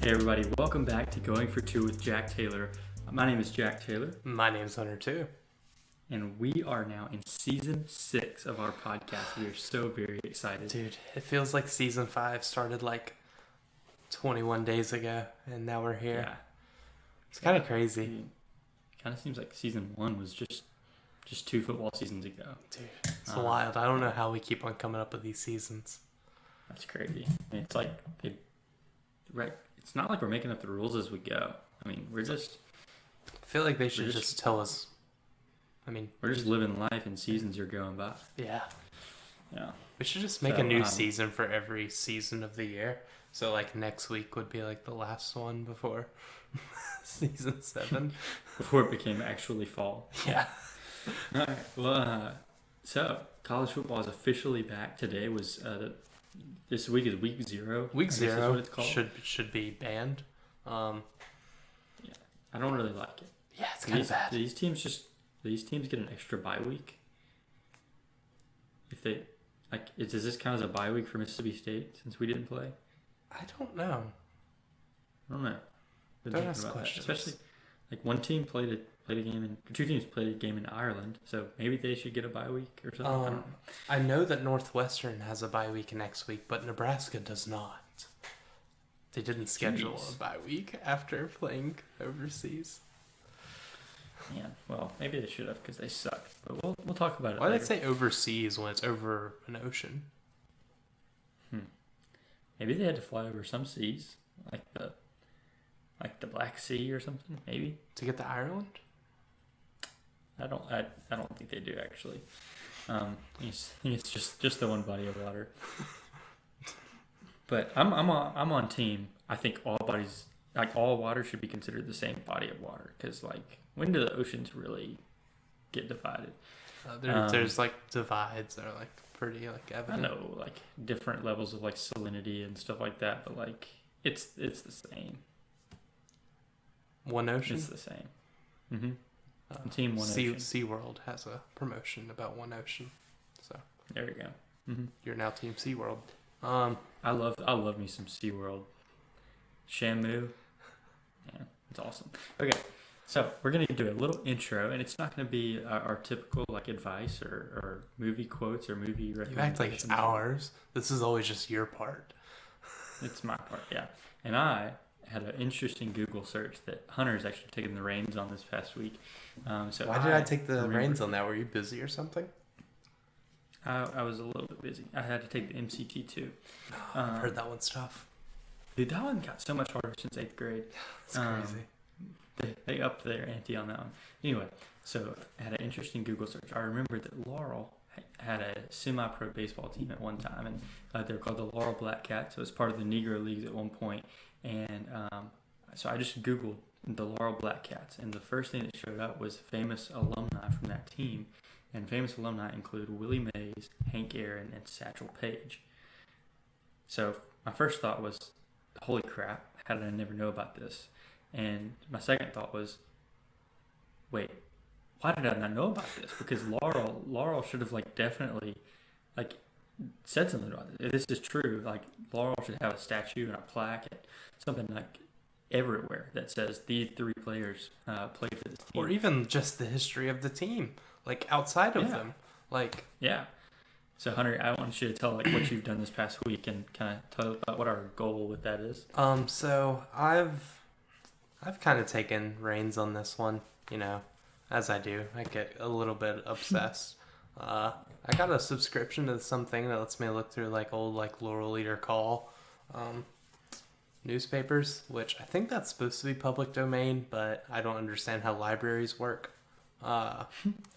Hey everybody, welcome back to Going for Two with Jack Taylor. My name is Jack Taylor. My name's Hunter too. And we are now in season 6 of our podcast. We are so very excited. Dude, it feels like season 5 started like 21 days ago, and now we're here. Yeah. It's kind of crazy. It kind of seems like season 1 was just 2 football seasons ago. Dude, it's wild. I don't know how we keep on coming up with these seasons. That's crazy. I mean, it's like, it's not like we're making up the rules as we go. I mean, I feel like they should just tell us. We're just living life and seasons are going by. Yeah. Yeah. We should just make a new season for every season of the year. So like next week would be like the last one before season 7. Before it became actually fall. Yeah. All right. Well, so college football is officially back. Today was this week is week 0. Week 0 what it's called. should be banned. Yeah, I don't really like it. Yeah, it's kind of bad. These teams get an extra bye week. If they does this count as a bye week for Mississippi State since we didn't play? I don't know. I don't know. Don't ask questions. Especially like one team played a game and 2 teams played a game in Ireland, so maybe they should get a bye week or something. I don't know. I know that Northwestern has a bye week next week, but Nebraska does not. They didn't schedule a bye week after playing overseas. Yeah, well, maybe they should have because they suck. But we'll talk about it. Why later. did they say overseas when it's over an ocean? Maybe they had to fly over some seas, like the Black Sea or something. Maybe To get to Ireland? I don't think they do actually. I think it's just the one body of water. But I'm on team. I think all water should be considered the same body of water because when do the oceans really get divided? There's divides that are pretty evident. I know different levels of salinity and stuff like that, but it's the same. One ocean? It's the same. Mm-hmm. Team One Ocean. SeaWorld has a promotion about One Ocean, so There you go. Mm-hmm. You're now Team SeaWorld. I love me some SeaWorld. Shamu. Yeah, it's awesome. Okay, so we're going to do a little intro, and it's not going to be our typical advice or movie quotes or movie recommendations. You act like it's ours. This is always just your part. It's my part, yeah. And I had an interesting Google search that Hunter's actually taken the reins on this past week. So why did I take the reins on that? Were you busy or something? I was a little bit busy. I had to take the MCT too. I've heard that one's tough. Dude, that one got so much harder since 8th grade. It's crazy. They upped their ante on that one. Anyway, so I had an interesting Google search. I remember that Laurel had a semi-pro baseball team at one time, and they're called the Laurel Black Cats. It was part of the Negro Leagues at one point, and so I just Googled the Laurel Black Cats, and the first thing that showed up was famous alumni from that team, and famous alumni include Willie Mays, Hank Aaron, and Satchel Paige. So my first thought was, holy crap, how did I never know about this? And my second thought was, wait, why did I not know about this? Because Laurel should have definitely said something about this. If this is true, Laurel should have a statue and a plaque and something everywhere that says these 3 players played for this team. Or even just the history of the team, outside of them. Yeah. So Hunter, I want you to tell what you've done this past week and kind of tell about what our goal with that is. So I've kind of taken reins on this one, as I do. I get a little bit obsessed. I got a subscription to something that lets me look through old Laurel Leader Call newspapers, which I think that's supposed to be public domain, but I don't understand how libraries work.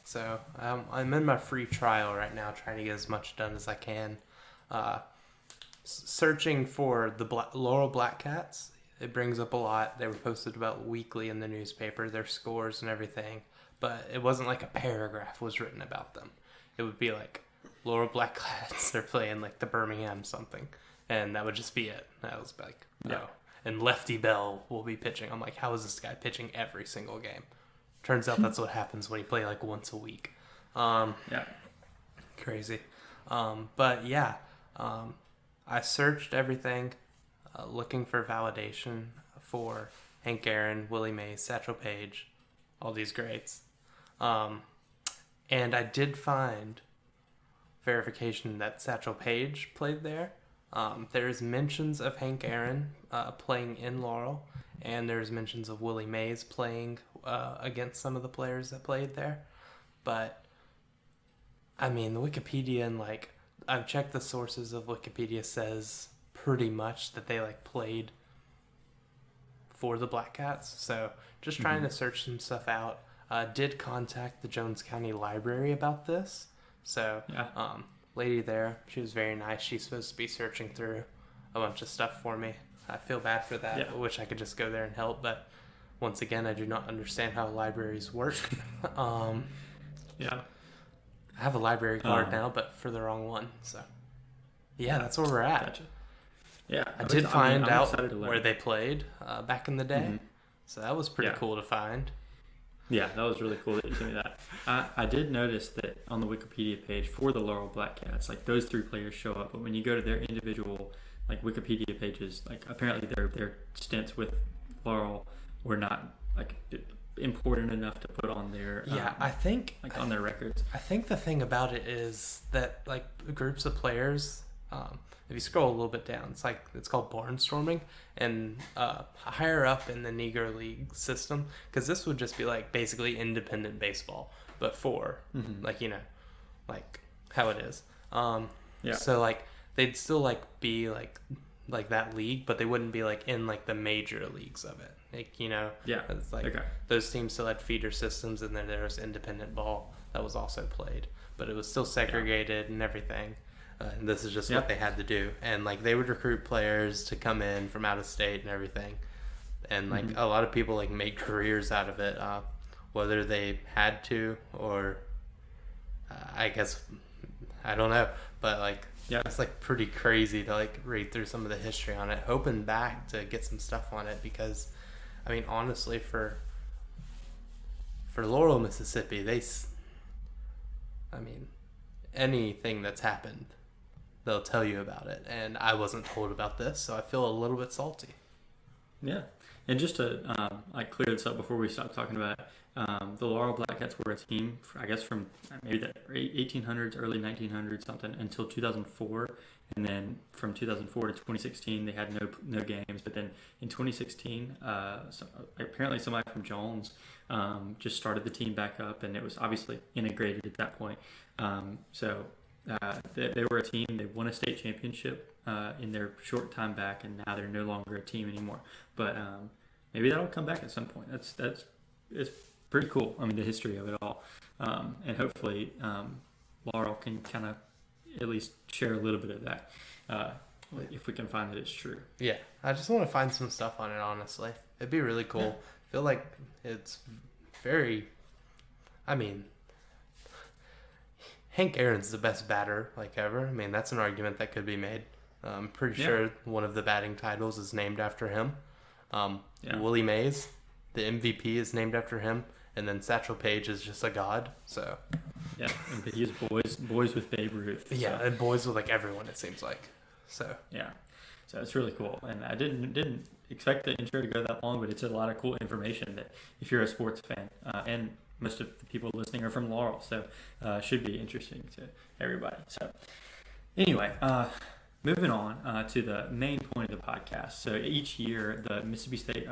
So I'm in my free trial right now, trying to get as much done as I can. Searching for the Laurel Black Cats, it brings up a lot. They were posted about weekly in the newspaper, their scores and everything, but it wasn't a paragraph was written about them. It would be Laurel Black Cats, they're playing the Birmingham something, and that would just be it. I was no. And Lefty Bell will be pitching. I'm how is this guy pitching every single game? Turns out that's what happens when you play once a week. Yeah. Crazy. But yeah, I searched everything. looking for validation for Hank Aaron, Willie Mays, Satchel Paige, all these greats. And I did find verification that Satchel Paige played there. There's mentions of Hank Aaron playing in Laurel, and there's mentions of Willie Mays playing against some of the players that played there. But, I mean, the Wikipedia and, like, I've checked the sources of Wikipedia says pretty much that they, like, played for the Black Cats. So, just trying to search some stuff out. Did contact the Jones County Library about this. So, lady there, she was very nice. She's supposed to be searching through a bunch of stuff for me. I feel bad for that. I wish I could just go there and help, but once again, I do not understand how libraries work. Yeah. I have a library card now, but for the wrong one. So, yeah, that's where we're at. Gotcha. Yeah. I did find I'm out excited to learn. where they played back in the day. So that was pretty cool to find. Yeah, that was really cool that you sent me that. I did notice that on the Wikipedia page for the Laurel Black Cats, like those 3 players show up, but when you go to their individual like Wikipedia pages, like apparently their stints with Laurel were not like important enough to put on their I think like on their records. I think the thing about it is that like groups of players, if you scroll a little bit down, it's called barnstorming, and higher up in the Negro League system, because this would just be like basically independent baseball, but for like like how it is. So like they'd still like be like that league, but they wouldn't be like in like the major leagues of it. Like it's like those teams still had feeder systems, and then there was independent ball that was also played, but it was still segregated and everything. And this is just what they had to do. And, like, they would recruit players to come in from out of state and everything. And, like, a lot of people, like, made careers out of it, whether they had to or I guess, I don't know. But, like, it's, like, pretty crazy to, like, read through some of the history on it. Hoping back to get some stuff on it because, I mean, honestly, for Laurel, Mississippi, anything that's happened, they'll tell you about it, and I wasn't told about this, so I feel a little bit salty. Yeah, and just to like clear this up before we stop talking about it, the Laurel Black Cats were a team, I guess, from maybe the 1800s, early 1900s, something, until 2004, and then from 2004 to 2016, they had no games. But then in 2016, apparently somebody from Jones just started the team back up, and it was obviously integrated at that point. They were a team. They won a state championship in their short time back, and now they're no longer a team anymore. But maybe that'll come back at some point. It's pretty cool. I mean, the history of it all, and hopefully Laurel can kind of at least share a little bit of that if we can find that it's true. Yeah, I just want to find some stuff on it. Honestly, it'd be really cool. I feel like it's very. I mean, Hank Aaron's the best batter like ever. I mean, that's an argument that could be made. I'm pretty sure one of the batting titles is named after him. Willie Mays, the MVP, is named after him, and then Satchel Paige is just a god. So yeah, and he was boys with Babe Ruth. Yeah, and boys with like everyone, it seems like. So yeah, so it's really cool, and I didn't expect the intro to go that long, but it's a lot of cool information that if you're a sports fan and most of the people listening are from Laurel, so should be interesting to everybody. So anyway, moving on to the main point of the podcast. So each year, the Mississippi State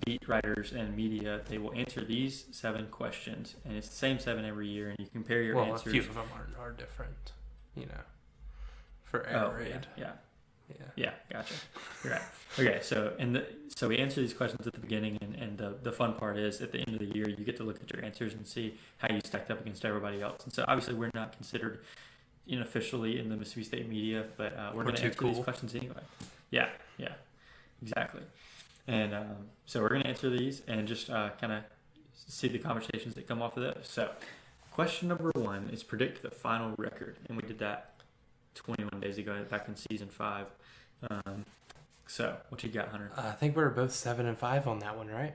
beat writers and media, they will answer these 7 questions, and it's the same 7 every year, and you compare your answers. Well, a few of them are different, for air raid. Yeah, gotcha. You're right. Okay, so we answer these questions at the beginning, and the fun part is at the end of the year you get to look at your answers and see how you stacked up against everybody else. And so obviously we're not considered unofficially in the Mississippi State media, but we're going to answer these questions anyway. Yeah, exactly. And so we're going to answer these and just kind of see the conversations that come off of those. So question number 1 is predict the final record, and we did that 21 days ago back in season 5. So what you got, Hunter? I think we were both 7-5 on that one, right?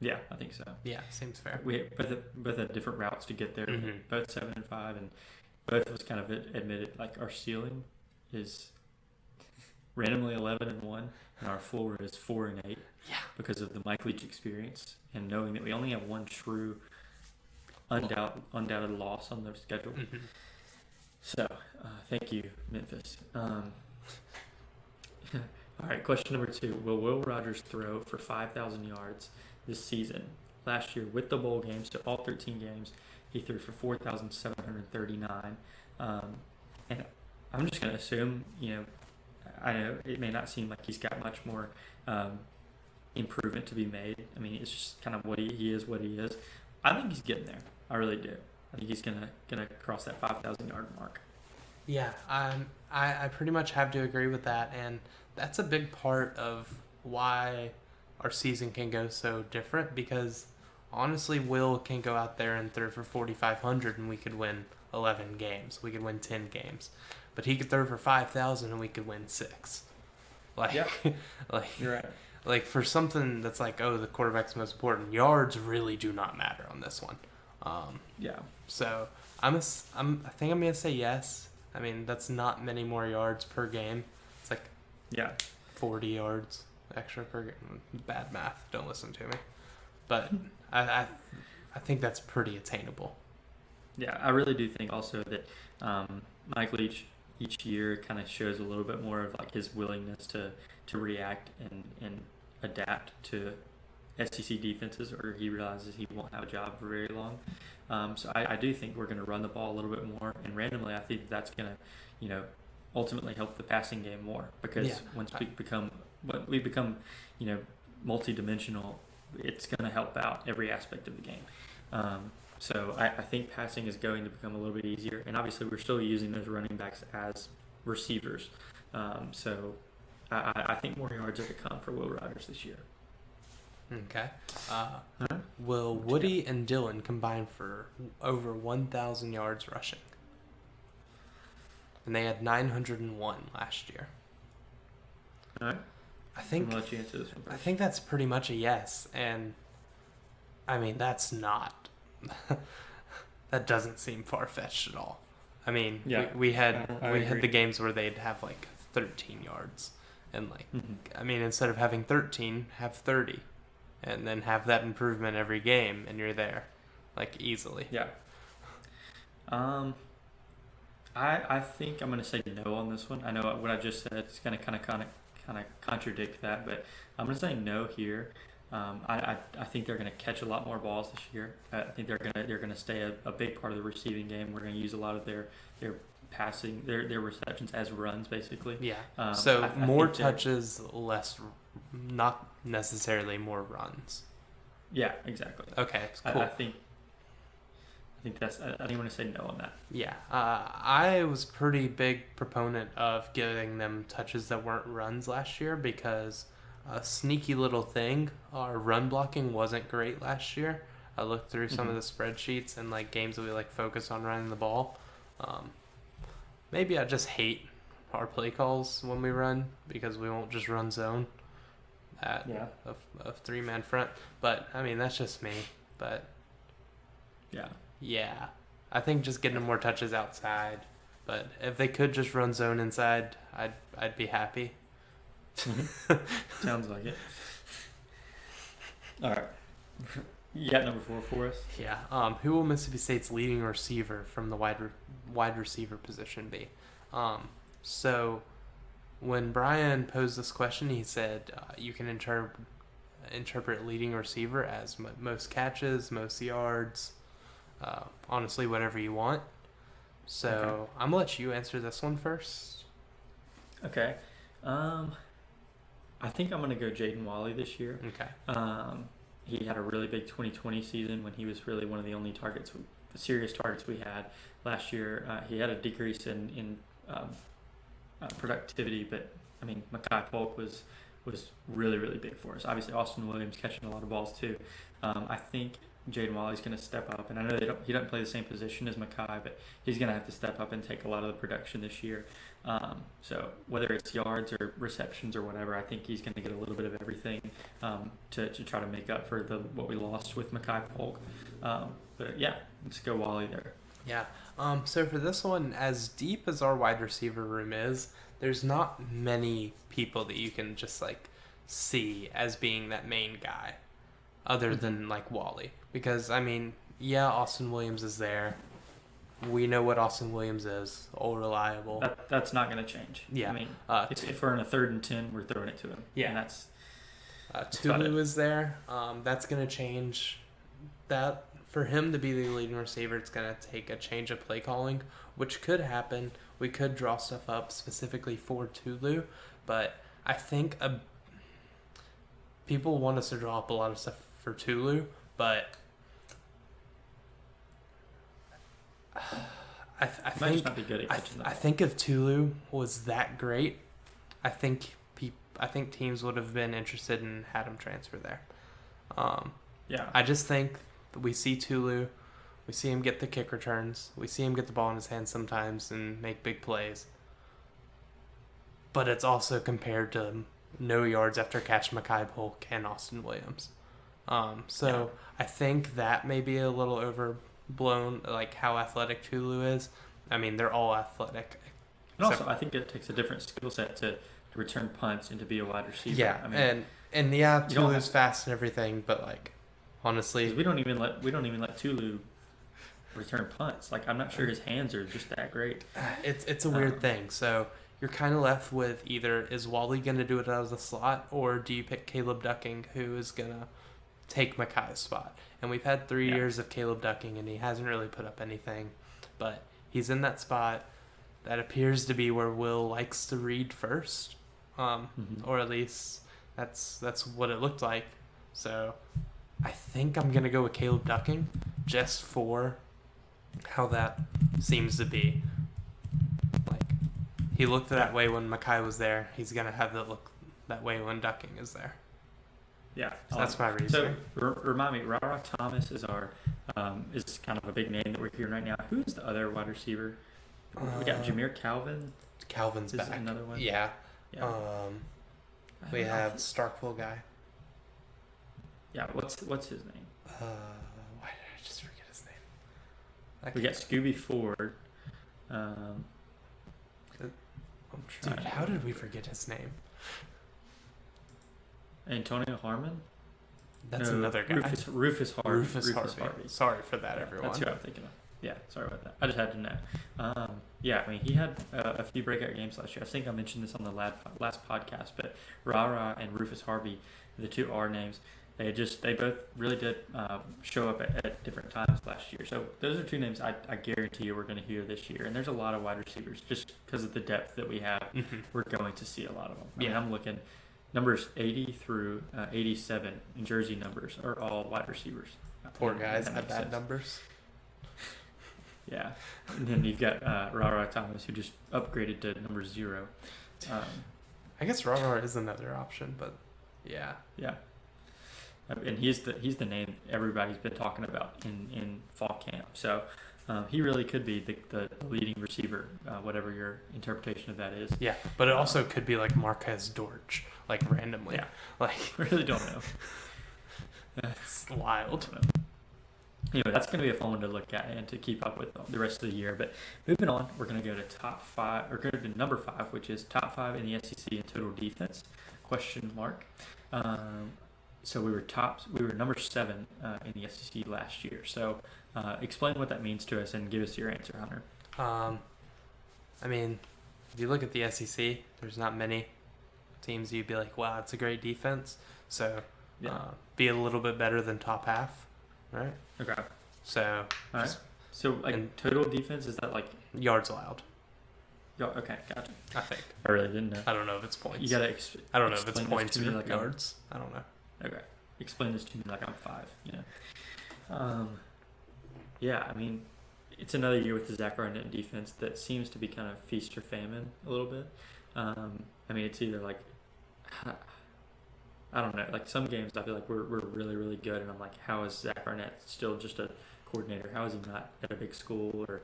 Yeah, I think so. Yeah, seems fair. We both had different routes to get there. Both 7-5, and both of us kind of admitted like our ceiling is randomly 11-1, and our floor is 4-8. Yeah. Because of the Mike Leach experience and knowing that we only have one true undoubted loss on their schedule. Mm-hmm. So, thank you, Memphis. All right, question number 2. Will Will Rogers throw for 5,000 yards this season? Last year, with the bowl games, so all 13 games, he threw for 4,739. And I'm just going to assume, I know it may not seem like he's got much more improvement to be made. I mean, it's just kind of what he is, what he is. I think he's getting there. I really do. I think he's gonna cross that 5,000 yard mark. Yeah, I pretty much have to agree with that, and that's a big part of why our season can go so different, because honestly, Will can go out there and throw for 4,500 and we could win 11 games. We could win 10 games. But he could throw for 5,000 and we could win 6. Like, Yep. like, You're right. like for something that's like, oh, the quarterback's most important, yards really do not matter on this one. Yeah. So I think I'm gonna say yes. I mean, that's not many more yards per game. It's like Yeah. 40 yards extra per game. Bad math. Don't listen to me. But I think that's pretty attainable. Yeah, I really do think also that Mike Leach each year kind of shows a little bit more of like his willingness to react and adapt to SEC defenses, or he realizes he won't have a job for very long. So I do think we're going to run the ball a little bit more, and randomly I think that's going to, ultimately help the passing game more, because once we become multi-dimensional, it's going to help out every aspect of the game. So I think passing is going to become a little bit easier, and obviously we're still using those running backs as receivers. So I think more yards are to come for Will Rogers this year. Okay. Will Woody and Dylan combine for over 1,000 yards rushing? And they had 901 last year. All right. I think I'm gonna let you answer this one I first. think that's pretty much a yes, and I mean that's not that doesn't seem far fetched at all. I mean, Yeah, we had I we had agree. the games where they'd have like 13 yards, and like Mhm. I mean, instead of having 13, have 30, and then have that improvement every game, and you're there, like easily. Yeah. I think I'm gonna say no on this one. I know what I just said is gonna kind of contradict that, but I'm gonna say no here. I think they're gonna catch a lot more balls this year. I think they're gonna stay a big part of the receiving game. We're gonna use a lot of their passing, their receptions as runs, basically. Yeah. So I more think they're- touches, less, not necessarily more runs. Yeah, exactly. Okay, cool. I think that's. I didn't want to say no on that. Yeah, I was pretty big proponent of giving them touches that weren't runs last year, because a sneaky little thing, our run blocking wasn't great last year. I looked through some of the spreadsheets and like games that we like focus on running the ball. Maybe I just hate our play calls when we run, because we won't just run zone at Yeah. a 3-man front. But I mean, that's just me. But Yeah. yeah, I think just getting more touches outside. But if they could just run zone inside, I'd be happy. Sounds like it. All right. You got number 4 for us? Yeah. Who will Mississippi State's leading receiver from the wide receiver position be? So when Brian posed this question, he said you can interpret leading receiver as most catches, most yards, honestly, whatever you want. So Okay. I'm gonna let you answer this one first. Okay. I think I'm going to go Jaden Wally this year. Okay. He had a really big 2020 season when he was really one of the only serious targets we had. Last year, he had a decrease in productivity, but I mean, Mekhi Polk was really, really big for us. Obviously, Austin Williams catching a lot of balls too. I think Jaden Wally's going to step up, and I know he doesn't play the same position as Mekhi, but he's going to have to step up and take a lot of the production this year. So whether it's yards or receptions or whatever, I think he's going to get a little bit of everything to try to make up for what we lost with Mekhi Polk. But yeah, let's go Wally there. Yeah. So for this one, as deep as our wide receiver room is, there's not many people that you can just like see as being that main guy, other Mhm. than like Wally. Because I mean, yeah, Austin Williams is there. We know what Austin Williams is, all reliable. That's not going to change. Yeah. I mean, Uh, if we're in a 3rd and 10, we're throwing it to him. Yeah. And that's about Tulu it. is there. That's going to change that. For him to be the leading receiver, it's going to take a change of play calling, which could happen. We could draw stuff up specifically for Tulu, but I think people want us to draw up a lot of stuff for Tulu, but I He might just think not be good at catching the I ball. think if Tulu was that great, I think I think teams would have been interested and had him transfer there. Yeah. I just think that we see Tulu, we see him get the kick returns, we see him get the ball in his hands sometimes and make big plays. But it's also compared to no yards after catch Mekhi Polk and Austin Williams. So I think that may be a little overblown, like how athletic Tulu is. I mean, they're all athletic. And also, I think it takes a different skill set to return punts and to be a wide receiver. Yeah, I mean, and yeah, you don't Tulu's fast and everything, but like, 'cause honestly, we don't even let Tulu return punts. Like, I'm not sure his hands are just that great. it's a weird thing. So you're kind of left with either is Wally gonna do it out of the slot, or do you pick Caleb Ducking, who is gonna take Mekhi's spot? And we've had 3 Yeah. years of Caleb Ducking, and he hasn't really put up anything, but he's in that spot that appears to be where Will likes to read first, Mhm. or at least that's what it looked like. So I think I'm gonna go with Caleb Ducking just for how that seems to be. Like he looked that way when Mekhi was there. He's gonna have that look that way when Ducking is there. Yeah, So that's my So reasoning. remind me, Rara Thomas is our is kind of a big name that we're hearing right now. Who's the other wide receiver? We got Jameer Calvin. Calvin's Is back. another one. Yeah. Yeah. I We don't know have if- Starkville guy. Yeah. What's his name? Why did I just forget his name? We got Scooby Ford. I'm Dude, trying. how did we forget his name? Antonio Harmon? That's No, another guy. Rufus Harvey. Rufus Harvey. Sorry for that, Yeah, everyone. That's who I'm thinking of. Yeah, sorry about that. I just had to know. Yeah, I mean, he had a few breakout games last year. I think I mentioned this on the last podcast, but Rara and Rufus Harvey, the two R names, they both really did show up at different times last year. So those are two names I guarantee you we're going to hear this year. And there's a lot of wide receivers just because of the depth that we have. Mhm. We're going to see a lot of them. I mean, Yeah. I'm looking. Numbers 80 through 87 in jersey numbers are all wide receivers. Poor And guys that had makes bad sense. numbers. Yeah, and then you've got Rara Thomas, who just upgraded to number 0. I guess Ronor is another option, but yeah. Yeah, and he's the name everybody's been talking about in fall camp. So he really could be the leading receiver, whatever your interpretation of that is. Yeah, but it also could be like Marquez Dortch, like randomly. Yeah. Like, I really don't know. it's wild. Anyway, that's going to be a fun one to look at and to keep up with the rest of the year. But moving on, we're going to go to top 5, or go to number 5, which is top 5 in the SEC in total defense? Question mark. So we were number 7 in the SEC last year. So explain what that means to us and give us your answer, Hunter. I mean, if you look at the SEC, there's not many teams you'd be like, wow, it's a great defense. So Yeah. be a little bit better than top half, right? Okay. So All right. So like and- total defense, is that like? yards allowed, Okay, gotcha. I think. I really didn't know. I don't know if it's points. You gotta. I don't know if it's explain this points to me or like I'm- yards. I don't know. Okay. Explain this to me like I'm 5, you know. Yeah, I mean, it's another year with the Zach Arnett defense that seems to be kind of feast or famine a little bit. I mean, it's either like, I don't know, like some games I feel like we're really, really good, and I'm like, how is Zach Arnett still just a coordinator? How is he not at a big school or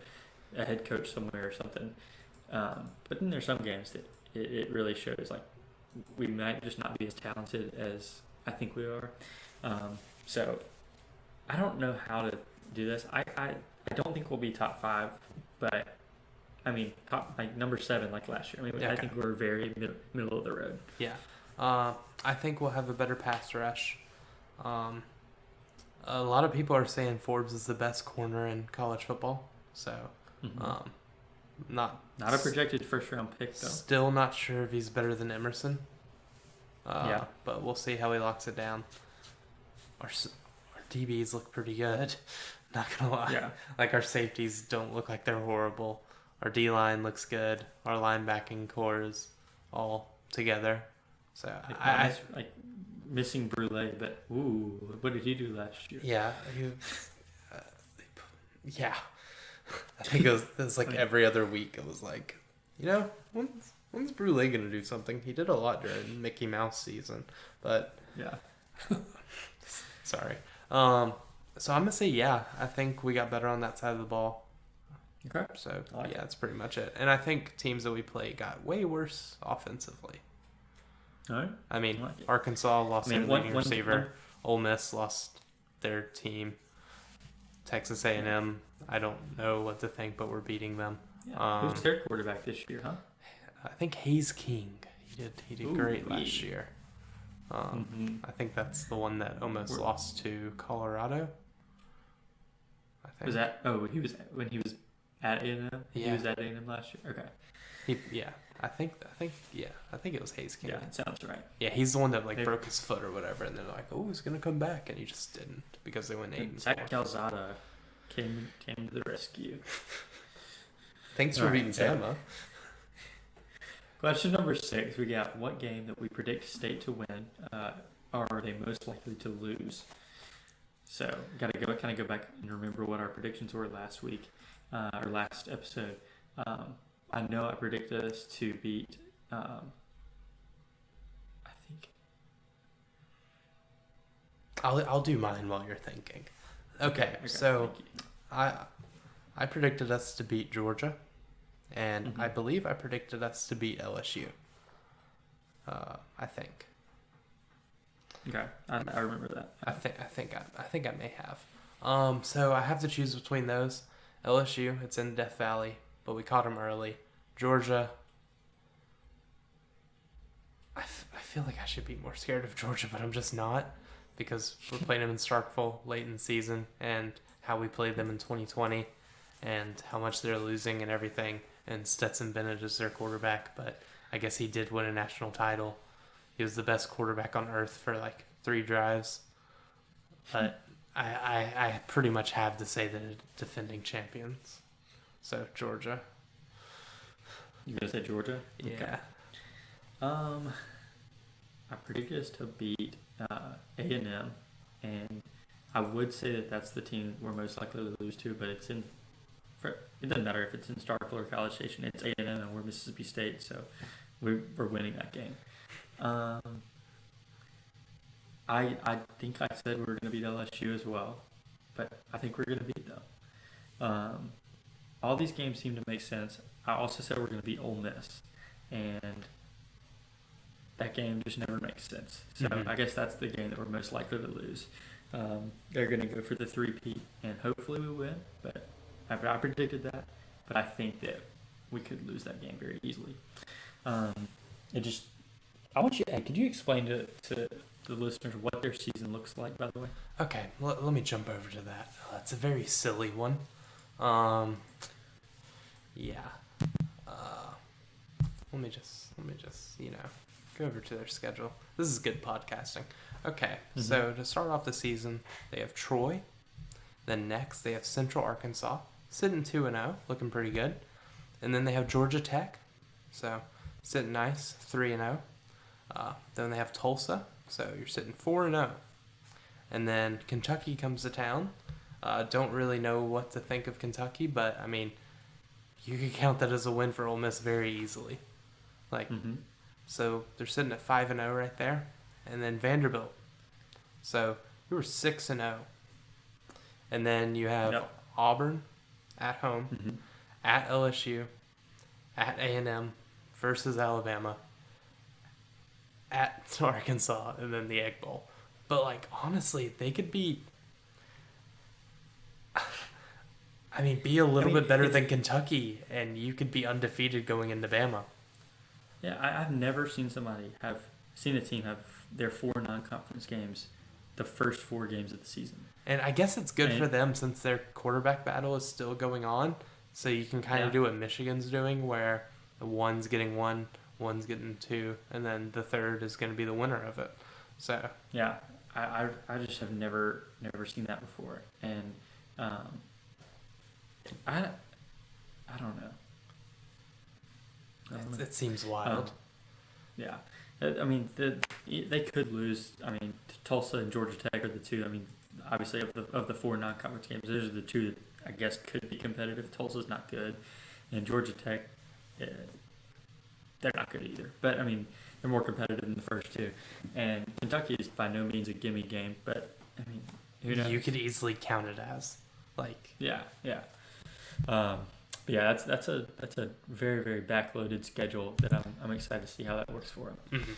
a head coach somewhere or something? But then there's some games that it really shows like we might just not be as talented as I think we are. So I don't know how to do this. I I don't think we'll be top 5, but I mean top like number 7 like last year. I mean, Yeah, I okay. think we're very middle of the road. Yeah. I think we'll have a better pass rush. Um, a lot of people are saying Forbes is the best corner in college football. So, Mhm. not Not a projected first round pick though. Still not sure if he's better than Emerson. Yeah. But we'll see how he locks it down. Our DBs look pretty good. Not gonna lie. Yeah. Like our safeties don't look like they're horrible. Our D line looks good. Our linebacking core is all together. So Like missing Brule, but ooh, what did he do last year? yeah, uh, yeah. I think it was like every other week. It was like, when's Brule gonna do something? He did a lot during Mickey Mouse season, but Yeah. sorry. So I'm gonna say yeah. I think we got better on that side of the ball. Okay. So I like yeah, that's pretty much it. And I think teams that we play got way worse offensively. All right. I mean, I like it. Arkansas lost their one- leading one- receiver. Ole Miss lost their team. Texas A&M, I don't know what to think, but we're beating them. Yeah. Who's their quarterback this year, huh? I think Hayes King. He did great last Ooh-wee. year. Mhm. I think that's the one that almost We're- lost to Colorado. I think. Was that? Oh, he was when he was at A&M. He Yeah. was at A&M last year. Okay. I think it was Hayes King. Yeah, it sounds right. Yeah, he's the one that Maybe. broke his foot or whatever, and they're like, "Oh, he's gonna come back," and he just didn't because they went 8-4. Zach Calzada came to the rescue. Thanks for All right, beating so- Bama. Question number 6. We got what game that we predict State to win are they most likely to lose? So gotta kind of go back and remember what our predictions were last week or last episode. I know I predicted us to beat. I think. I'll do mine while you're thinking. Okay, so thank you. I predicted us to beat Georgia, and Mhm. I believe I predicted us to beat LSU. I think. Okay, I remember that. I think I may have. So I have to choose between those. LSU, it's in Death Valley, but we caught them early. Georgia. I feel like I should be more scared of Georgia, but I'm just not, because we're playing them in Starkville late in the season, and how we played them in 2020, and how much they're losing and everything. And Stetson Bennett is their quarterback, but I guess he did win a national title. He was the best quarterback on earth for like 3 drives. But I pretty much have to say the defending champions. So Georgia. You gonna say Georgia? Yeah. I predicted us to beat A&M, and I would say that that's the team we're most likely to lose to. But it doesn't matter if it's in Starkville or College Station. It's A&M, and we're Mississippi State, so we're winning that game. I think I said we were going to beat LSU as well, but I think we're going to beat them. All these games seem to make sense. I also said we're going to beat Ole Miss, and that game just never makes sense. So Mhm. I guess that's the game that we're most likely to lose. They're going to go for the 3-peat, and hopefully we win. But I predicted that, but I think that we could lose that game very easily. I want you. Could you explain to the listeners what their season looks like? By the way. Okay, let me jump over to that. It's a very silly one. Yeah. Let me just go over to their schedule. This is good podcasting. Okay, so to start off the season, they have Troy. Then next they have Central Arkansas, sitting 2-0, looking pretty good. And then they have Georgia Tech, so sitting nice, 3-0. Then they have Tulsa, so you're sitting 4-0. And then Kentucky comes to town. Don't really know what to think of Kentucky, but I mean, you can count that as a win for Ole Miss very easily. So they're sitting at 5-0 right there, and then Vanderbilt. So you were 6-0, and then you have Auburn at home, at LSU, at A&M versus Alabama, at Arkansas, and then the Egg Bowl. But like honestly, they could beat. I mean, be a little I mean, bit better it's- than Kentucky, and you could be undefeated going into Bama. Yeah, I've never seen a team have their 4 non-conference games, the first 4 games of the season. And I guess it's good And- for them since their quarterback battle is still going on. So you can kind of Yeah. do what Michigan's doing, where the one's getting 1, one's getting 2, and then the third is going to be the winner of it. So Yeah, I just have never seen that before, and I don't know. it seems wild. Yeah, I mean they could lose. I mean Tulsa and Georgia Tech are the two. I mean obviously of the 4 non-conference games, those are the two that I guess could be competitive. Tulsa's not good, and Georgia Tech, they're not good either. But I mean they're more competitive than the first 2, and Kentucky is by no means a gimme game. But I mean who knows? You could easily count it as like Yeah. But yeah, that's a very very backloaded schedule that I'm excited to see how that works for them.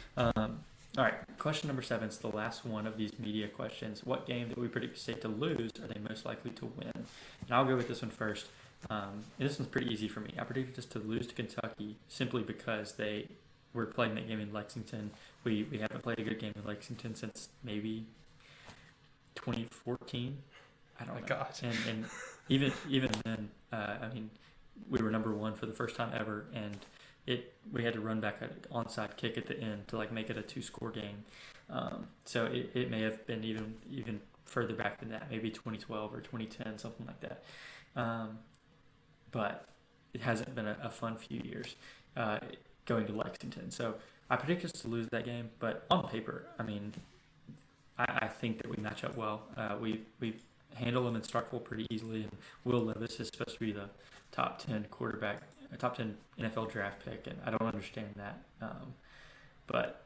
All right, question number 7 is the last one of these media questions. What game that we predict State to lose are they most likely to win? And I'll go with this one first. This one's pretty easy for me. I predicted us to lose to Kentucky simply because they were playing that game in Lexington. We haven't played a good game in Lexington since maybe 2014. I don't know. gosh. And even then, I mean, we were number 1 for the first time ever, and we had to run back an onside kick at the end to like make it a 2-score game. So it may have been even further back than that, maybe 2012 or 2010, something like that. But it hasn't been a fun few years going to Lexington. So I predict us to lose that game, but on paper, I mean, I think that we match up well. We handle them in Starkville pretty easily, and Will Levis is supposed to be the top 10 quarterback, top 10 NFL draft pick, and I don't understand that. But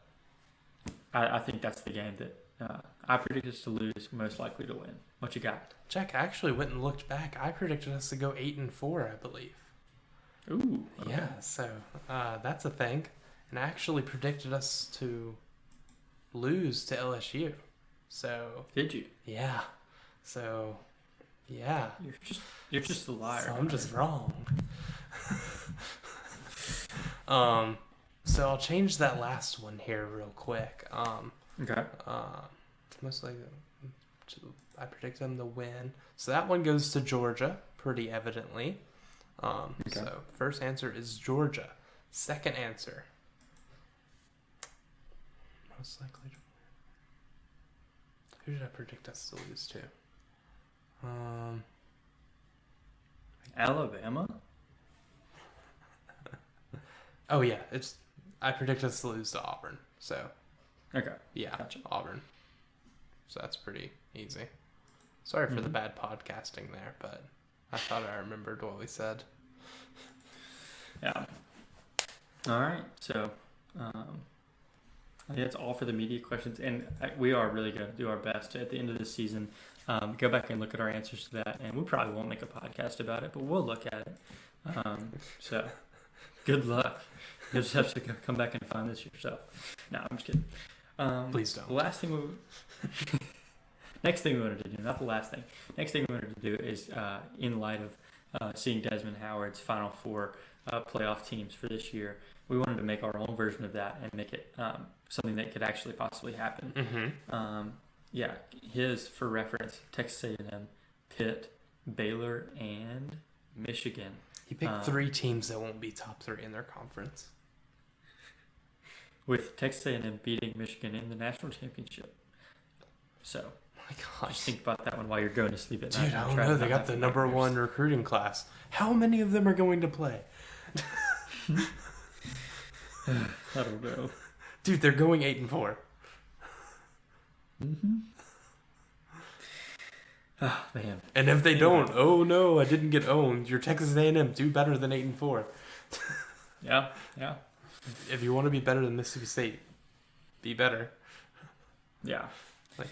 I think that's the game that I predict us to lose, most likely to win. What you got? Jack, I actually went and looked back. I predicted us to go 8-4, I believe. Ooh, okay. Yeah, so that's a thing. And I actually predicted us to lose to LSU. So Did you? yeah. So yeah. You're just a liar. So I'm just wrong. So I'll change that last one here real quick. Okay. Most likely, I predict them to win. So that one goes to Georgia, pretty evidently. Okay. So first answer is Georgia. Second answer, most likely. Who did I predict us to lose to? Alabama? Oh yeah, I predict us to lose to Auburn. So Okay. yeah, Gotcha. Auburn. So that's pretty easy. Sorry for the Mhm. bad podcasting there, but I thought I remembered what we said. Yeah. All right. So I think that's all for the media questions, and we are really going to do our best to, at the end of this season, go back and look at our answers to that, and we probably won't make a podcast about it, but we'll look at it. So good luck. You'll just have to come back and find this yourself. No, I'm just kidding. Please don't. The last thing next thing we wanted to do, not the last thing. Next thing we wanted to do is, in light of seeing Desmond Howard's Final Four playoff teams for this year, we wanted to make our own version of that and make it something that could actually possibly happen. Mm-hmm. Yeah, his, for reference, Texas A&M, Pitt, Baylor, and Michigan. He picked 3 teams that won't be top 3 in their conference. With Texas A&M beating Michigan in the national championship. So My just gosh. think about that one while you're going to sleep at night. Dude, I and don't try to know. They not got have the number nightmares. 1 recruiting class. How many of them are going to play? I don't know. Dude, they're going 8-4. Mm-hmm. Oh, man. And if they Anyway. don't, oh no, I didn't get owned. Your Texas A&M do better than 8-4. Yeah, yeah, If you want to be better than Mississippi State, be better. yeah. Like,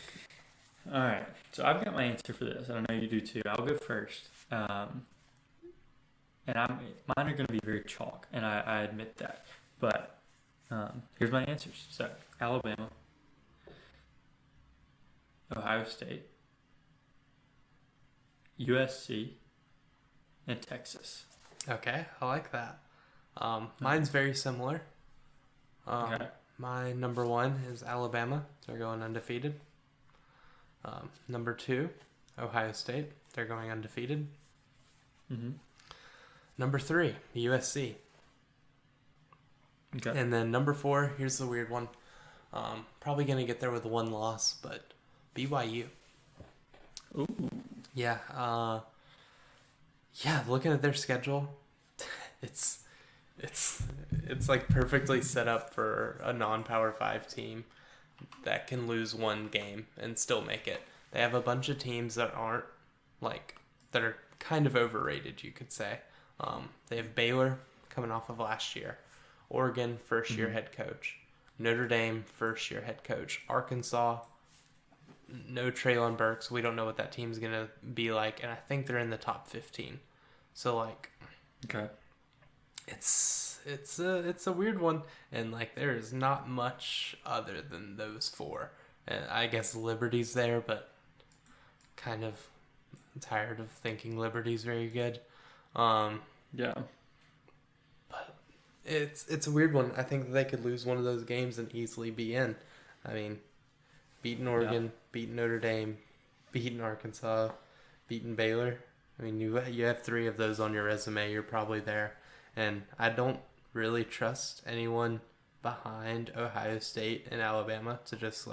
All right. So I've got my answer for this, and I know you do too. I'll go first. And mine are going to be very chalk, and I admit that. But here's my answers. So Alabama, Ohio State, USC, and Texas. Okay, I like that. Mine's very similar. Okay. My number 1 is Alabama. They're going undefeated. Number 2, Ohio State. They're going undefeated. Mm-hmm. Number 3, USC. Okay. And then number 4, here's the weird one. Probably going to get there with 1 loss, but BYU. Ooh. Yeah. Looking at their schedule, it's like perfectly set up for a non-Power 5 team that can lose 1 game and still make it. They have a bunch of teams that aren't that are kind of overrated, you could say. They have Baylor coming off of last year, Oregon first-year head coach, Notre Dame first-year head coach, Arkansas, no Treylon Burks. We don't know what that team's gonna be like, and I think they're in the top 15. So okay. it's a weird one, and there is not much other than those 4. And I guess Liberty's there, but kind of tired of thinking Liberty's very good. Yeah. But it's a weird one. I think that they could lose one of those games and easily be in. I mean, beating Oregon, beating Notre Dame, beating Arkansas, beating Baylor. I mean, you have 3 of those on your resume. You're probably there. And I don't really trust anyone behind Ohio State and Alabama to just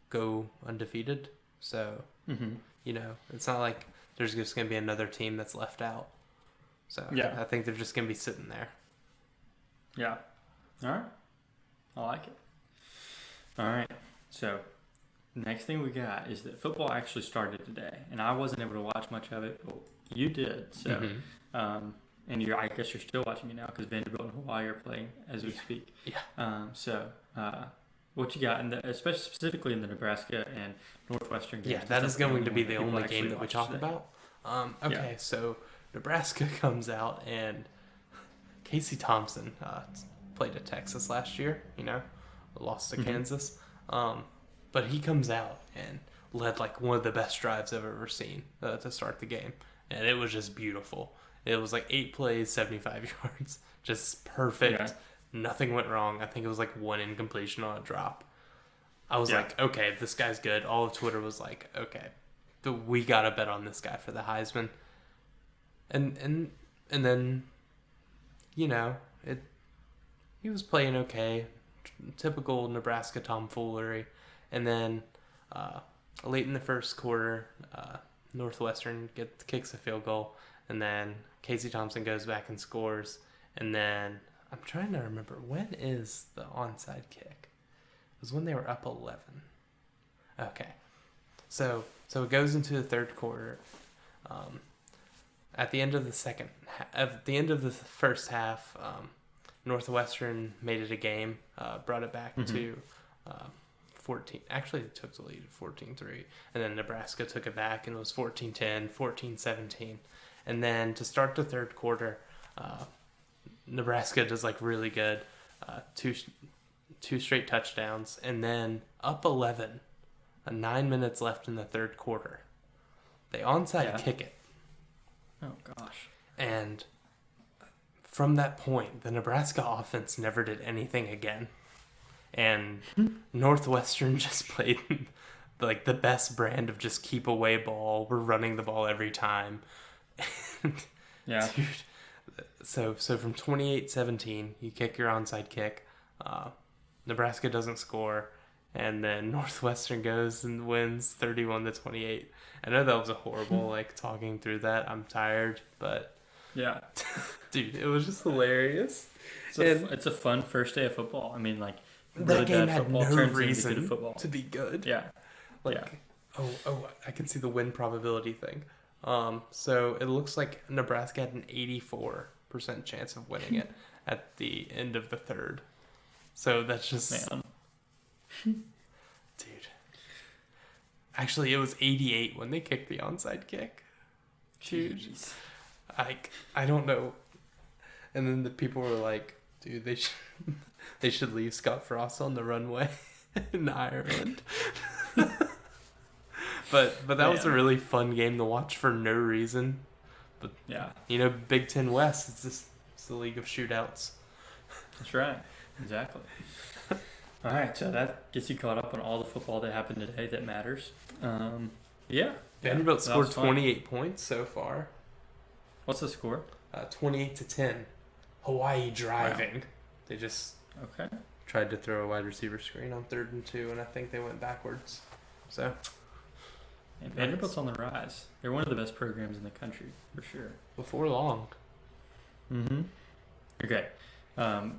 go undefeated. So, it's not like there's just going to be another team that's left out. So yeah. I think they're just going to be sitting there. Yeah. All right. I like it. All right. So next thing we got is that football actually started today, and I wasn't able to watch much of it, but you did. So, and I guess you're still watching it now because Vanderbilt and Hawaii are playing as we speak. Yeah. What you got, especially specifically in the Nebraska and Northwestern games? Yeah, that is going to be the only game that we talk about. So Nebraska comes out, and Casey Thompson played at Texas last year, lost to Kansas. But he comes out and led one of the best drives I've ever seen to start the game. And it was just beautiful. It was 8 plays, 75 yards. Just perfect. Yeah. Nothing went wrong. I think it was 1 incompletion on a drop. I was okay, this guy's good. All of Twitter was okay, we got to bet on this guy for the Heisman. And then, he was playing okay. Typical Nebraska tomfoolery. And then late in the first quarter, Northwestern kicks a field goal. And then Casey Thompson goes back and scores. And then I'm trying to remember, when is the onside kick? It was when they were up 11. Okay. So it goes into the third quarter. At the end of the first half, Northwestern made it a game, brought it back to 14. Actually, it took the lead at 14-3. And then Nebraska took it back, and it was 14-10, 14-17. And then to start the third quarter, Nebraska does really good. Two straight touchdowns. And then up 11, 9 minutes left in the third quarter. They onside kick it. Oh, gosh. And from that point, the Nebraska offense never did anything again. And Northwestern just played the best brand of just keep away ball. We're running the ball every time. Yeah. Dude, so from 28-17, you kick your onside kick. Nebraska doesn't score. And then Northwestern goes and wins 31-28. I know that was a horrible, talking through that. I'm tired, but... Yeah. Dude, it was just hilarious. It's a fun first day of football. I mean, really that game had no reason to be good. Yeah. Oh, I can see the win probability thing. So it looks like Nebraska had an 84% chance of winning it at the end of the third. So that's just... Man. Dude. Actually, it was 88 when they kicked the onside kick. Jeez. I don't know. And then the people were like, dude, they should leave Scott Frost on the runway in Ireland. But that was a really fun game to watch for no reason. Yeah, Big Ten West, it's the league of shootouts. that's right. Exactly. All right, so that gets you caught up on all the football that happened today that matters. Yeah. Vanderbilt that scored was fun. 28 points so far. What's the score? 28-10. Hawaii driving. They just Okay. tried to throw a wide receiver screen on 3rd and 2, and I think they went backwards. So And Vanderbilt's on the rise. They're one of the best programs in the country, for sure. before long. Mm-hmm. Okay. The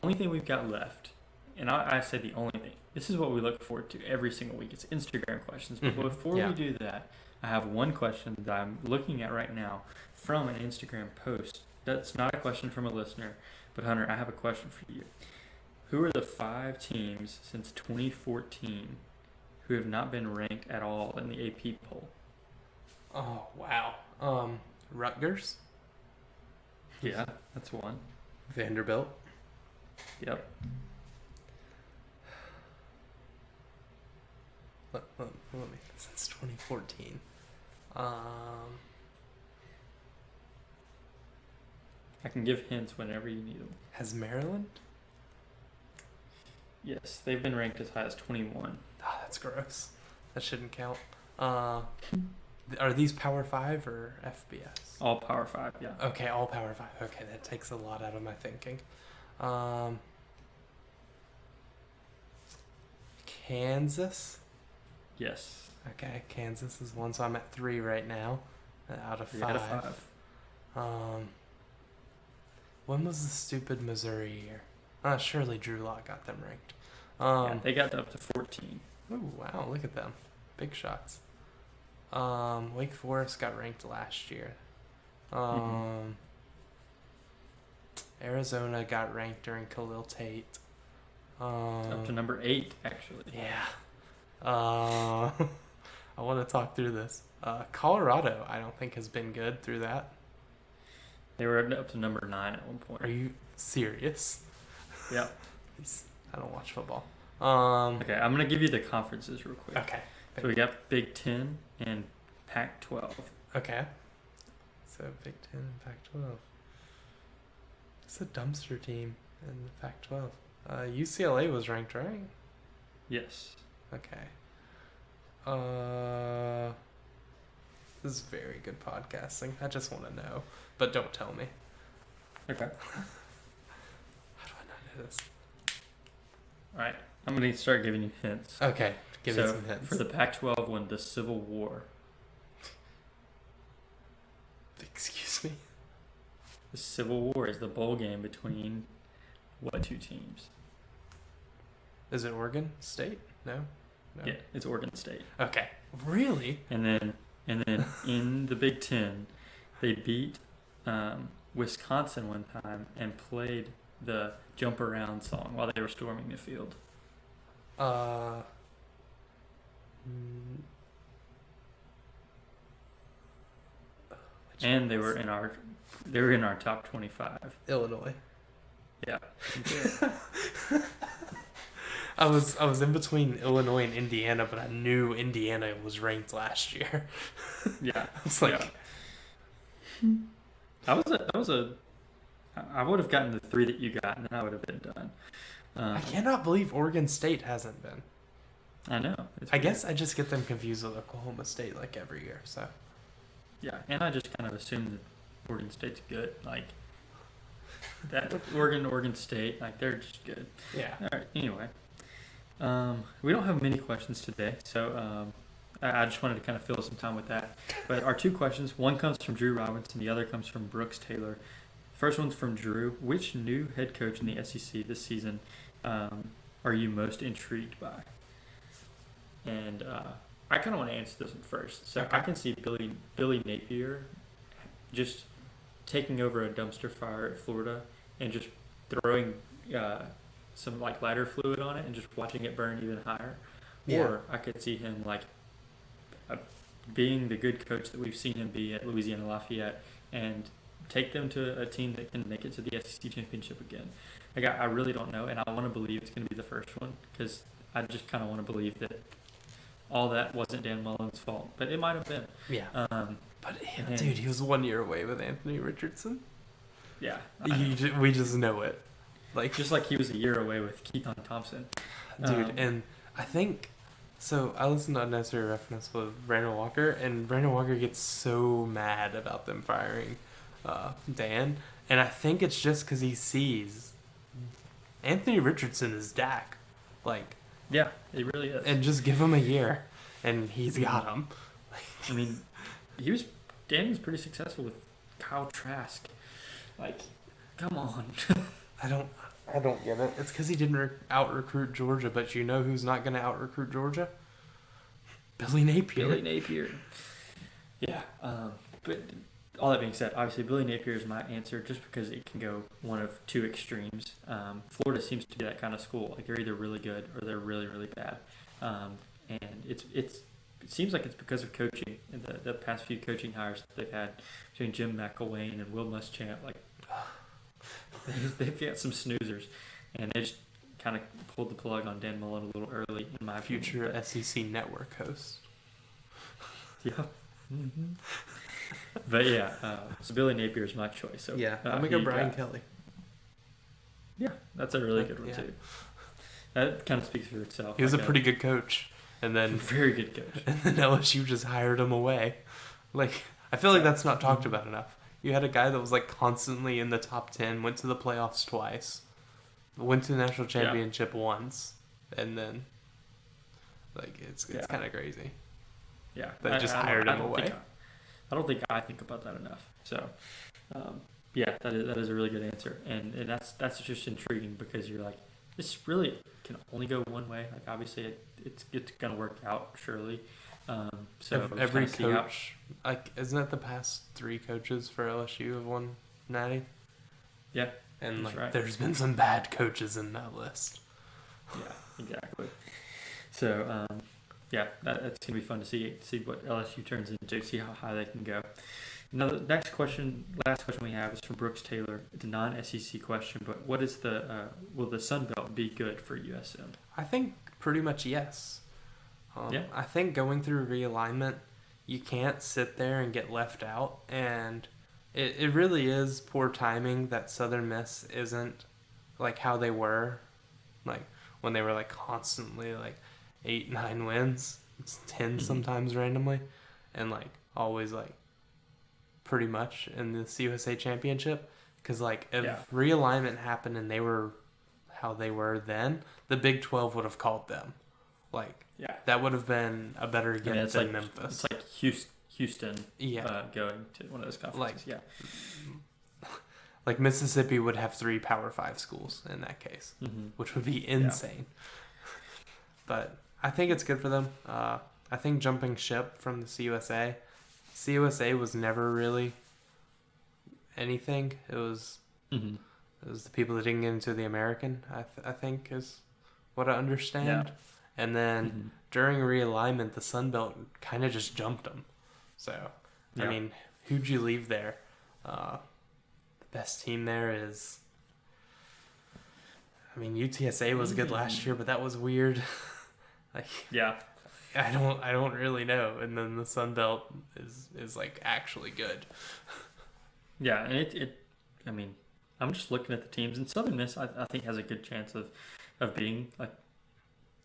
only thing we've got left, and I say the only thing, this is what we look forward to every single week. It's Instagram questions. But Mhm. before Yeah. we do that, I have one question that I'm looking at right now from an Instagram post. That's not a question from a listener, but Hunter, I have a question for you. Who are the 5 teams since 2014 who have not been ranked at all in the AP poll? Oh wow. Rutgers, Yeah, that's one. Vanderbilt, Yep. let me since 2014. I can give hints whenever you need them. Has Maryland? Yes, they've been ranked as high as 21. Ah, that's gross. That shouldn't count. Are these Power 5 or FBS? All Power 5, yeah. Okay, all Power 5. Okay, that takes a lot out of my thinking. Kansas? Yes. Okay, Kansas is one, so I'm at 3 right now, out of 5. 3 out of 5. When was the stupid Missouri year? Surely Drew Lock got them ranked. Yeah, they got up to 14. Oh wow, look at them, big shots. Wake Forest got ranked last year. Arizona got ranked during Khalil Tate. Up to number 8, actually. Yeah. I want to talk through this. Colorado, I don't think has been good through that. They were up to number 9 at one point. Are you serious? Yep. I don't watch football. Okay, I'm going to give you the conferences real quick. Okay. So we got Big 10 and Pac-12. Okay. So Big Ten and Pac-12. It's a dumpster team in the Pac-12. UCLA was ranked, right? Yes. Okay. This is very good podcasting. I just want to know, but don't tell me. Okay. How do I not know this? All right. I'm going to start giving you hints. Okay, give me So some hints. for the Pac-12 one, the Civil War. Excuse me. The Civil War is the bowl game between what 2 teams? Is it Oregon State? No. Yeah, it's Oregon State. Okay. Really? And then in the Big 10, they beat Wisconsin one time and played the Jump Around song while they were storming the field. Mm, And they were in our top 25. Illinois. Yeah. I was in between Illinois and Indiana, but I knew Indiana was ranked last year. Yeah. It's like I would have gotten the 3 that you got, and then I would have been done. I cannot believe Oregon State hasn't been. I know. It's I weird. guess I just get them confused with Oklahoma State like every year. So Yeah, and I just kind of assumed that Oregon State's good. Like that Oregon State, like they're just good. yeah. All right. Anyway, we don't have many questions today, so I just wanted to kind of fill some time with that. But our 2 questions, one comes from Drew Robinson, the other comes from Brooks Taylor. First one's from Drew. Which new head coach in the SEC this season are you most intrigued by? And I kind of want to answer this one first. So Okay. I can see Billy Napier just taking over a dumpster fire at Florida and just throwing some like lighter fluid on it and just watching it burn even higher. Yeah. Or I could see him like being the good coach that we've seen him be at Louisiana Lafayette and take them to a team that can make it to the SEC championship again. Like I really don't know, and I want to believe it's going to be the first one because I just kind of want to believe that all that wasn't Dan Mullen's fault, but it might have been. Yeah. Um, But and- dude, he was 1 year away with Anthony Richardson. yeah, We just know it. Like, just like he was a year away with Keaton Thompson. dude, and I think so. I listened to Unnecessary Reference with Brandon Walker, and Brandon Walker gets so mad about them firing Dan, and I think it's just because he sees Anthony Richardson is Dak, like, Yeah, it really is. and just give him a year, and he's got him. I mean, Dan was pretty successful with Kyle Trask. Like, come on. I don't get it. It's because he didn't out recruit Georgia, but you know who's not going to out recruit Georgia? Billy Napier. Billy Napier. Yeah, but all that being said, obviously Billy Napier is my answer just because it can go one of two extremes. Florida seems to be that kind of school. Like they're either really good or they're really, really bad. And it seems like it's because of coaching and the past few coaching hires that they've had between Jim McElwain and Will Muschamp. Like they've got some snoozers, and they just kind of pulled the plug on Dan Mullen a little early in my Future opinion. SEC network host. Yeah. But yeah, so Billy Napier is my choice. So I'm gonna go he Brian got- Kelly. Yeah, that's a really good one Yeah. too. That kind of speaks for itself. He was a Like pretty good coach, and then very good coach. and then LSU just hired him away. Like, I feel like that's not talked about enough. You had a guy that was like constantly in the top 10, went to the playoffs twice, went to the national championship once, and then like it's Yeah. kind of crazy. Yeah, They just hired him away. I don't think I think about that enough. So, yeah, that is a really good answer, and that's just intriguing because you're like, this really can only go one way. Like obviously it's gonna work out surely. So Every just kinda see how- coach, like, isn't it the past 3 coaches for LSU have won Natty? Yeah, And that's like, right. there's been some bad coaches in that list. Yeah, exactly. So, yeah, that's gonna be fun to see what LSU turns into, see how high they can go. Now, the last question we have is from Brooks Taylor. It's a non-SEC question, but what is will the Sun Belt be good for USM? I think pretty much yes. Yeah. I think going through realignment, you can't sit there and get left out. And it really is poor timing that Southern Miss isn't like how they were, like when they were like constantly like 8, 9 wins, it's 10 Mhm. sometimes randomly, and like always like pretty much in the CUSA championship. Because like if Yeah. realignment happened and they were how they were then, the Big 12 would have called them. Like, Yeah, that would have been a better I game mean, it's than like Memphis. it's like Houston Yeah. going to one of those conferences. Yeah. Like Mississippi would have 3 Power 5 schools in that case, Mm-hmm. which would be insane. But I think it's good for them. I think jumping ship from the CUSA was never really anything. It was Mm-hmm. the people that didn't get into the American, I think is what I understand. Yeah. And then Mm-hmm. during realignment, the Sun Belt kind of just jumped them. So, Yeah. I mean, who'd you leave there? The best team there is, I mean, UTSA was good last year, but that was weird. Like, Yeah. I don't really know. And then the Sun Belt is like actually good. Yeah, and I mean, I'm just looking at the teams, and Southern Miss, I think, has a good chance of being like,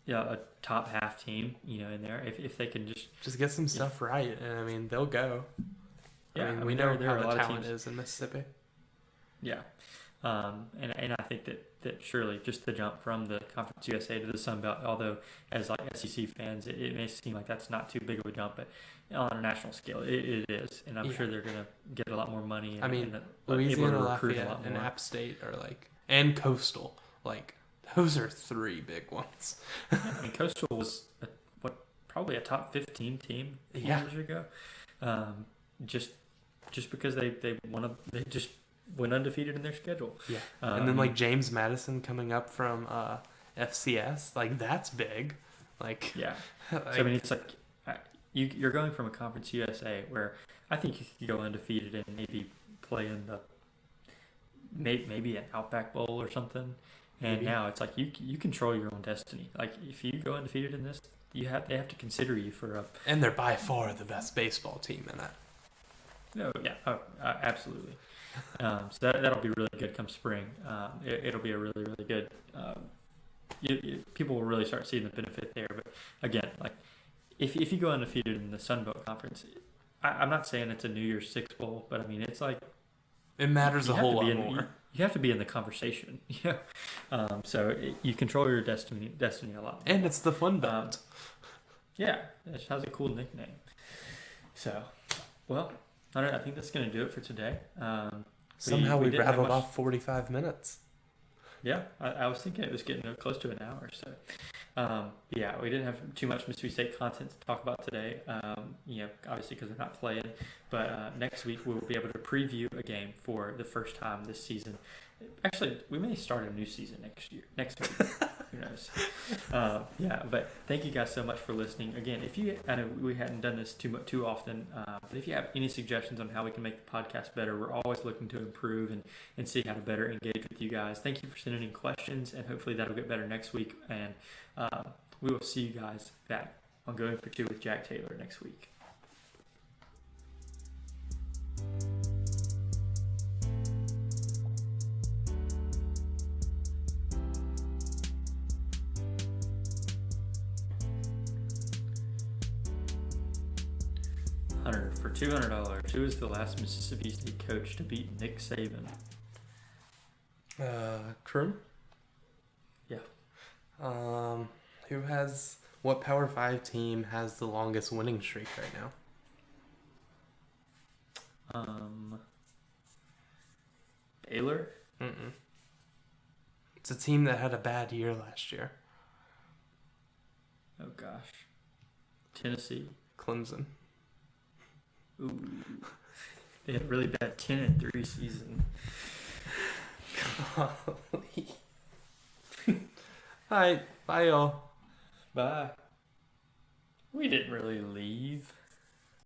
yeah, a top half team, in there if they can Just get some stuff right, and I mean, they'll go. Yeah, I mean, I we mean, know there how are a the lot of talent teams. is in Mississippi. yeah, and I think that surely just the jump from the Conference USA to the Sun Belt, although as like SEC fans, it may seem like that's not too big of a jump, but on a national scale, it is, and I'm Yeah. sure they're gonna get a lot more money. And, I mean, and able Louisiana, to recruit a Lafayette, lot and more. App State are like, and Coastal, like, those are 3 big ones. I mean, Coastal was probably a top 15 team a few Yeah. years ago. Just because they just went undefeated in their schedule. Yeah. And then like James Madison coming up from FCS, like that's big. Like, yeah. like, So I mean, it's like you're going from a Conference USA where I think you could go undefeated and maybe play in the maybe an Outback Bowl or something. And Maybe. now it's like you control your own destiny. Like if you go undefeated in this they have to consider you for a. And they're by far the best baseball team in it. No, yeah, absolutely. So that'll be really good come spring. It'll be a really really good. People will really start seeing the benefit there. But again, like if you go undefeated in the Sun Belt Conference, I'm not saying it's a New Year's Six bowl, but I mean it's like It matters a you have whole to be lot in, more. you have to be in the conversation. So you control your destiny a lot. And it's the Fun Belt. Yeah, it has a cool nickname. So, well, I don't know, I think that's going to do it for today. Somehow we didn't have rattled much- off 45 minutes. Yeah, I was thinking it was getting close to an hour. So, yeah, we didn't have too much Mississippi State content to talk about today. Obviously because they're not playing. But next week we'll be able to preview a game for the first time this season. Actually, we may start a new season next week. Who knows? But thank you guys so much for listening. Again, I know we hadn't done this too often, but if you have any suggestions on how we can make the podcast better, we're always looking to improve and see how to better engage with you guys. Thank you for sending in questions, and hopefully that'll get better next week. And we will see you guys back on Going for Two with Jack Taylor next week. Hunter, for $200, who is the last Mississippi State coach to beat Nick Saban? Krum? Yeah. What Power 5 team has the longest winning streak right now? Baylor? Mm-mm. It's a team that had a bad year last year. Oh gosh. Tennessee? Clemson. Ooh. They had a really bad 10-3 season. Golly. Alright, bye y'all. Bye. We didn't really leave.